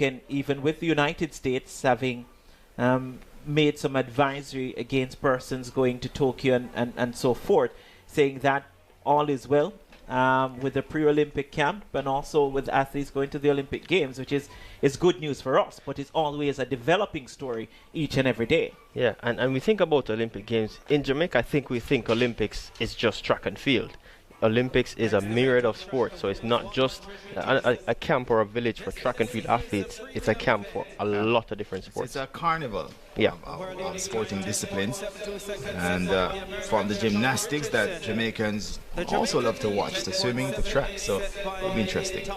And even with the United States having made some advisory against persons going to Tokyo and so forth, saying that all is well with the pre-Olympic camp and also with athletes going to the Olympic Games, which is good news for us, but it's always a developing story each and every day. Yeah, and we think about Olympic Games. In Jamaica, I think we think Olympics is just track and field. Olympics is a myriad of sports, so it's not just a camp or a village for track and field athletes. It's a camp for a lot of different sports. It's a carnival of sporting disciplines. And from the gymnastics that Jamaicans also love to watch, the swimming, the track, so it'll be interesting. So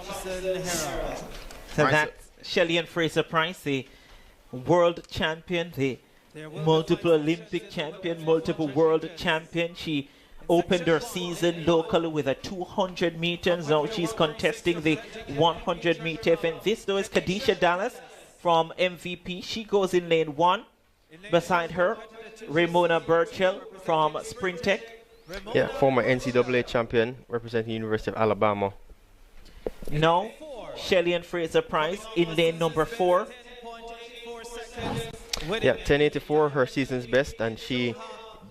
that's Shelly-Ann Fraser-Pryce, the world champion, the multiple Olympic champion, multiple world champion. She opened her season locally with a 200 meters. Now she's contesting the 100 meter event. This though is Kashika Dallas from MVP. She goes in lane 1. Beside her, Ramona Burchell from Sprint Tech. Yeah, former NCAA champion representing University of Alabama. Now, Shelly-Ann Fraser-Pryce in lane number 4. Yeah, 1084, her season's best, and she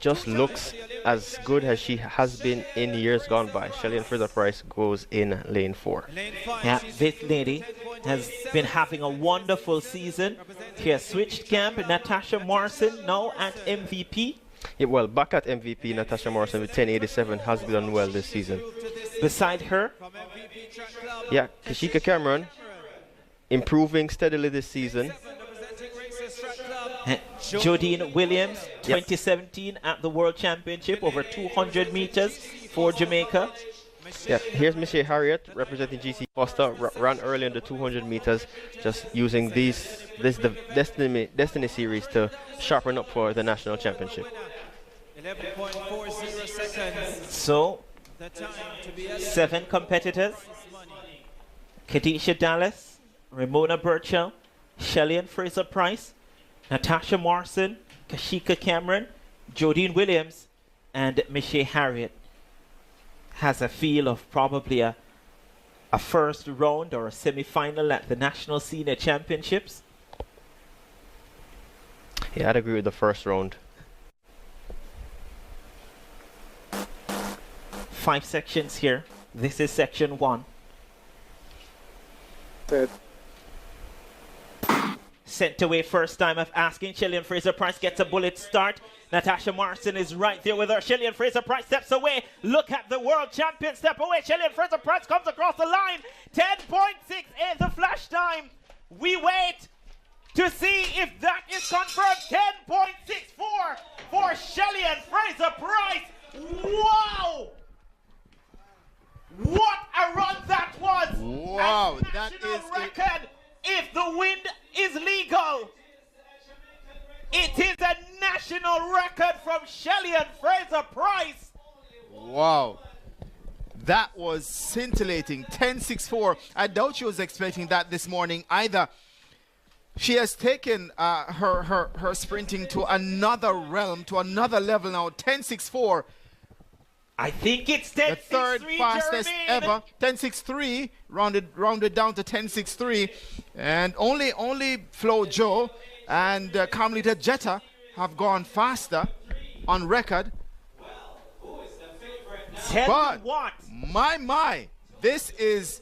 just looks as good as she has been in years gone by. Shelly-Ann Fraser-Pryce goes in lane 4. Yeah, this lady has been having a wonderful season. She has switched camp. Natasha Morrison now at MVP. Yeah, well, back at MVP, Natasha Morrison with 1087 has done well this season. Beside her, yeah, Kashika Cameron improving steadily this season. Jodine Williams, 2017 at the World Championship, over 200 meters for Jamaica. Yeah, here's Michelle Harriet representing GC Foster, ran early in the 200 meters, just using the Destiny series to sharpen up for the national championship. 11.40 seconds. So, 7 competitors: Kashika Dallas, Ramona Burchell, Shelly-Ann Fraser-Pryce, Natasha Morrison, Kashika Cameron, Jodine Williams, and Michelle Harriet. Has a feel of probably a first round or a semi-final at the National Senior Championships. Yeah, I'd agree with the first round. 5 sections here. This is section 1. Third. Sent away first time of asking. Shelly-Ann Fraser-Pryce gets a bullet start. Natasha Morrison is right there with her. Shelly-Ann Fraser-Pryce steps away. Look at the world champion step away. Shelly-Ann Fraser-Pryce comes across the line. 10.68 the flash time. We wait to see if that is confirmed. 10.64 for Shelly-Ann Fraser-Pryce. Wow! What a run that was! Wow, a that is record. If the wind is legal, it is a national record from Shelly-Ann Fraser-Pryce. Wow. That was scintillating. 10.64. I doubt she was expecting that this morning either. She has taken her sprinting to another realm, to another level now. 10.64. I think it's 10.63, the third fastest ever. 10.63, rounded down to 10.63. And only Flo Jo and Carmelita Jetta have gone faster on record. But my, this is,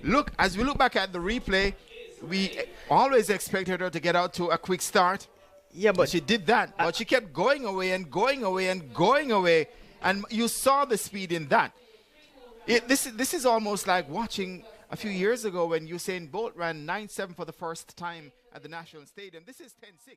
look, as we look back at the replay, we always expected her to get out to a quick start. Yeah, but she did that. But she kept going away and going away and going away. And you saw the speed in that. This is almost like watching a few years ago when Usain Bolt ran 9.7 for the first time at the National Stadium. This is 10.6.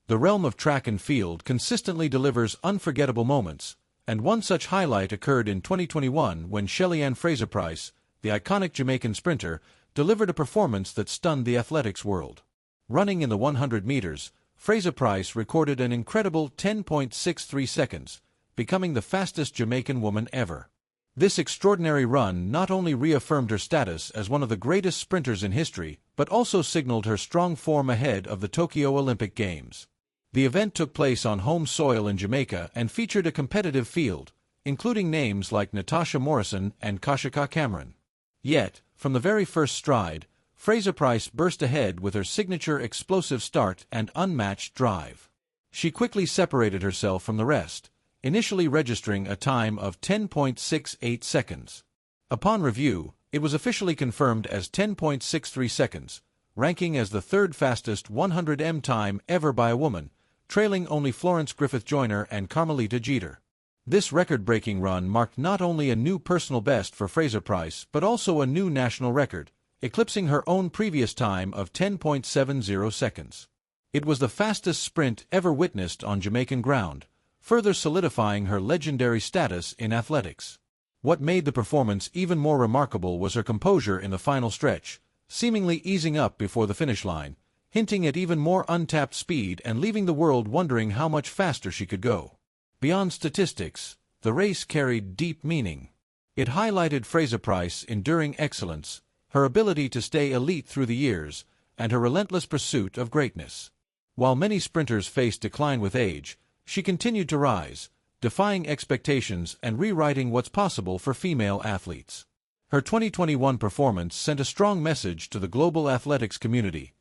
The realm of track and field consistently delivers unforgettable moments, and one such highlight occurred in 2021 when Shelly-Ann Fraser-Pryce, the iconic Jamaican sprinter, delivered a performance that stunned the athletics world. Running in the 100 meters, Fraser-Pryce recorded an incredible 10.63 seconds, becoming the fastest Jamaican woman ever. This extraordinary run not only reaffirmed her status as one of the greatest sprinters in history, but also signaled her strong form ahead of the Tokyo Olympic Games. The event took place on home soil in Jamaica and featured a competitive field, including names like Natasha Morrison and Kashika Cameron. Yet, from the very first stride, Fraser-Pryce burst ahead with her signature explosive start and unmatched drive. She quickly separated herself from the rest, initially registering a time of 10.68 seconds. Upon review, it was officially confirmed as 10.63 seconds, ranking as the third fastest 100m time ever by a woman, trailing only Florence Griffith-Joyner and Carmelita Jeter. This record-breaking run marked not only a new personal best for Fraser-Pryce but also a new national record, eclipsing her own previous time of 10.70 seconds. It was the fastest sprint ever witnessed on Jamaican ground, further solidifying her legendary status in athletics. What made the performance even more remarkable was her composure in the final stretch, seemingly easing up before the finish line, hinting at even more untapped speed and leaving the world wondering how much faster she could go. Beyond statistics, the race carried deep meaning. It highlighted Fraser-Pryce's enduring excellence, her ability to stay elite through the years, and her relentless pursuit of greatness. While many sprinters faced decline with age, she continued to rise, defying expectations and rewriting what's possible for female athletes. Her 2021 performance sent a strong message to the global athletics community.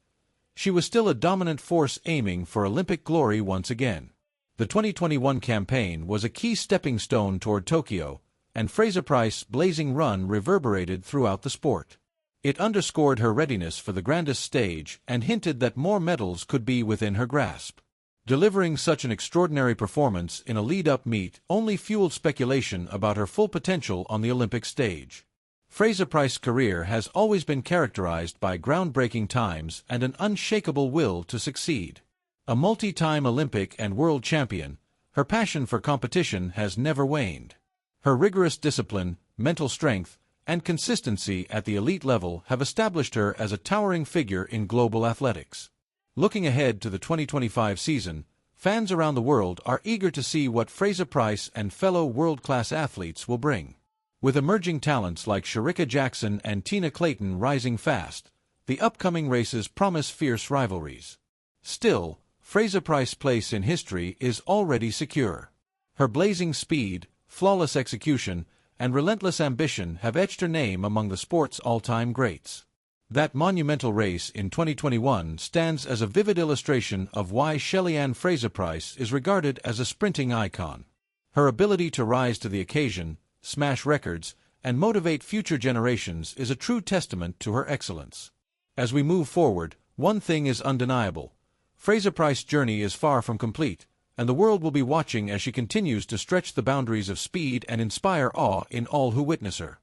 She was still a dominant force aiming for Olympic glory once again. The 2021 campaign was a key stepping stone toward Tokyo, and Fraser-Pryce's blazing run reverberated throughout the sport. It underscored her readiness for the grandest stage and hinted that more medals could be within her grasp. Delivering such an extraordinary performance in a lead-up meet only fueled speculation about her full potential on the Olympic stage. Fraser-Pryce's career has always been characterized by groundbreaking times and an unshakable will to succeed. A multi-time Olympic and world champion, her passion for competition has never waned. Her rigorous discipline, mental strength, and consistency at the elite level have established her as a towering figure in global athletics. Looking ahead to the 2025 season, fans around the world are eager to see what Fraser-Pryce and fellow world-class athletes will bring. With emerging talents like Shericka Jackson and Tina Clayton rising fast, the upcoming races promise fierce rivalries. Still, Fraser-Pryce's place in history is already secure. Her blazing speed, flawless execution, and relentless ambition have etched her name among the sport's all-time greats. That monumental race in 2021 stands as a vivid illustration of why Shelly-Ann Fraser-Pryce is regarded as a sprinting icon. Her ability to rise to the occasion, smash records, and motivate future generations is a true testament to her excellence. As we move forward, one thing is undeniable. Fraser-Pryce's journey is far from complete, and the world will be watching as she continues to stretch the boundaries of speed and inspire awe in all who witness her.